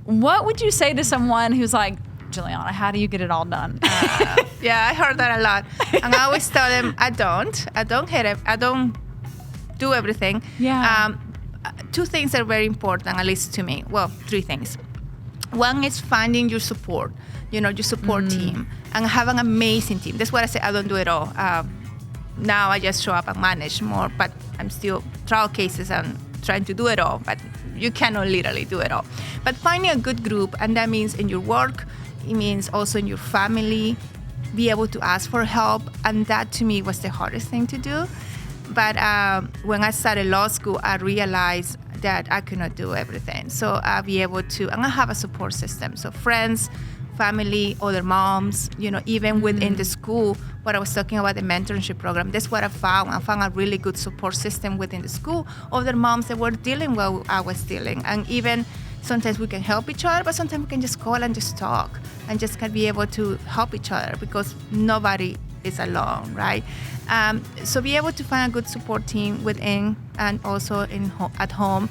What would you say to someone who's like, Juliana, how do you get it all done? Yeah, I heard that a lot. And I always tell them, I don't hate it. I don't do everything. Yeah. Two things are very important, at least to me. Well, three things. One is finding your support, your support team, and have an amazing team. That's what I say, I don't do it all. Now I just show up and manage more, but I'm still trial cases and trying to do it all, but you cannot literally do it all. But finding a good group, and that means in your work, it means also in your family, be able to ask for help, and that to me was the hardest thing to do. But when I started law school, I realized that I could not do everything. So I'll be able to, and I have a support system. So friends, family, other moms, even within the school, what I was talking about, the mentorship program, that's what I found. I found a really good support system within the school, other moms that were dealing what I was dealing. And even sometimes we can help each other, but sometimes we can just call and just talk and just can be able to help each other because nobody is alone, right? So be able to find a good support team within and also at home.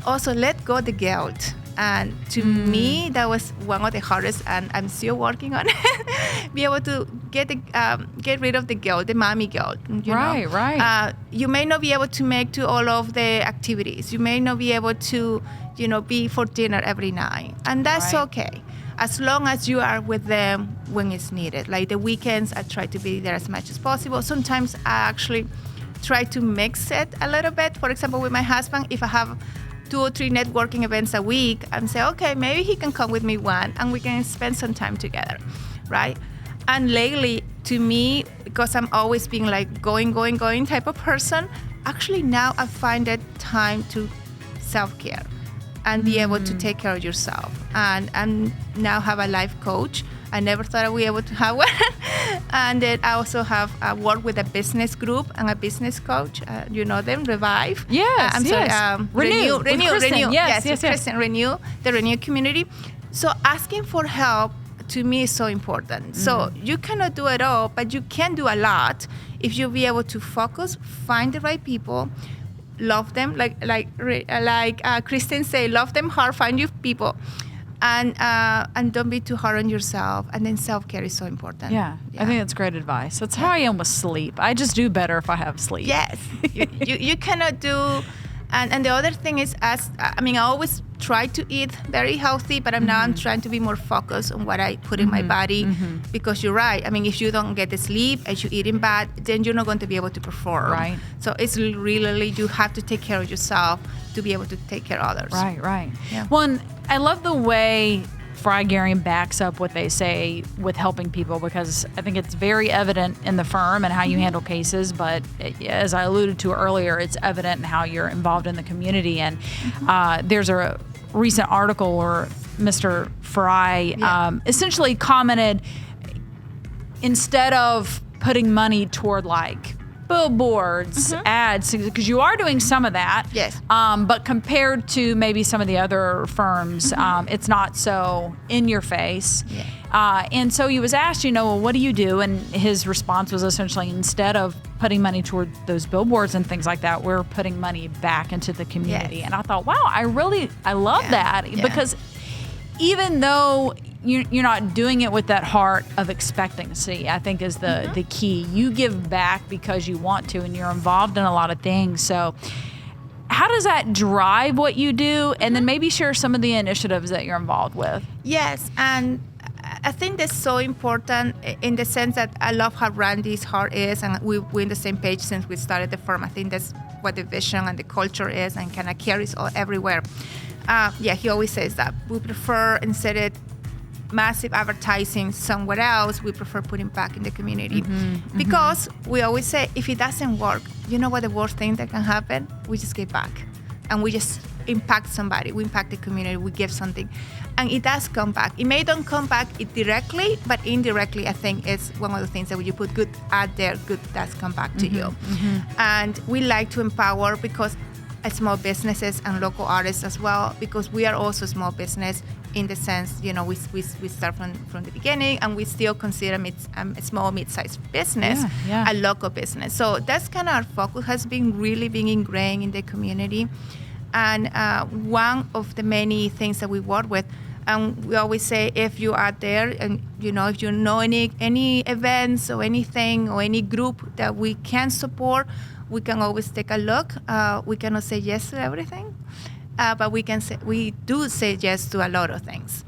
Also, let go the guilt. And to me, that was one of the hardest, and I'm still working on it. Be able to get rid of the guilt, the mommy guilt. Right. You may not be able to make to all of the activities. You may not be able to, be for dinner every night, and that's okay. As long as you are with them when it's needed. Like the weekends, I try to be there as much as possible. Sometimes I actually try to mix it a little bit. For example, with my husband, if I have 2 or 3 networking events a week, and say, okay, maybe he can come with me one, and we can spend some time together, right? And lately, to me, because I'm always being like going type of person, actually now I find it time to self-care and be able to take care of yourself. And now have a life coach. I never thought I would be able to have one. And then I also have worked with a business group and a business coach. You know them, Revive. Yes, I'm sorry, Renew. Renew. Yes. Kristen, Renew, the Renew community. So asking for help to me is so important. So you cannot do it all, but you can do a lot if you be able to focus, find the right people, love them, like Kristen say, love them hard, find your people. And don't be too hard on yourself. And then self-care is so important. Yeah. I think that's great advice. That's how I am with sleep. I just do better if I have sleep. Yes. you cannot do. And the other thing is, I always try to eat very healthy, but now I'm trying to be more focused on what I put in my body, because you're right. If you don't get the sleep and you're eating bad, then you're not going to be able to perform. Right. So it's really, you have to take care of yourself to be able to take care of others. Right. Yeah. Well, and I love the way Fry Goehring backs up what they say with helping people, because I think it's very evident in the firm and how you handle cases, but as I alluded to earlier, it's evident in how you're involved in the community. And there's a recent article where Mr. Fry essentially commented, instead of putting money toward like billboards, ads, because you are doing some of that. Yes. But compared to maybe some of the other firms, it's not so in your face. Yeah. And so he was asked, well, what do you do? And his response was essentially, instead of putting money toward those billboards and things like that, we're putting money back into the community. Yes. And I thought, wow, I love that, because even though you're not doing it with that heart of expectancy, I think is the key. You give back because you want to, and you're involved in a lot of things. So how does that drive what you do? And then maybe share some of the initiatives that you're involved with. Yes, and I think that's so important in the sense that I love how Randy's heart is, and we're on the same page since we started the firm. I think that's what the vision and the culture is, and kind of carries all everywhere. He always says that we prefer, instead of massive advertising somewhere else, we prefer putting back in the community, because we always say, if it doesn't work, you know what the worst thing that can happen? We just give back, and we just impact somebody, we impact the community, we give something, and it does come back. It may don't come back directly, but indirectly, I think it's one of the things that when you put good out there, good does come back to you. And we like to empower, because small businesses and local artists as well, because we are also small business in the sense, we start from the beginning, and we still consider a small, mid-sized business a local business. So that's kind of our focus, has been really being ingrained in the community. And one of the many things that we work with, And we always say, if you are there and if you know any events or anything or any group that we can support, we can always take a look. We cannot say yes to everything, but we do say yes to a lot of things.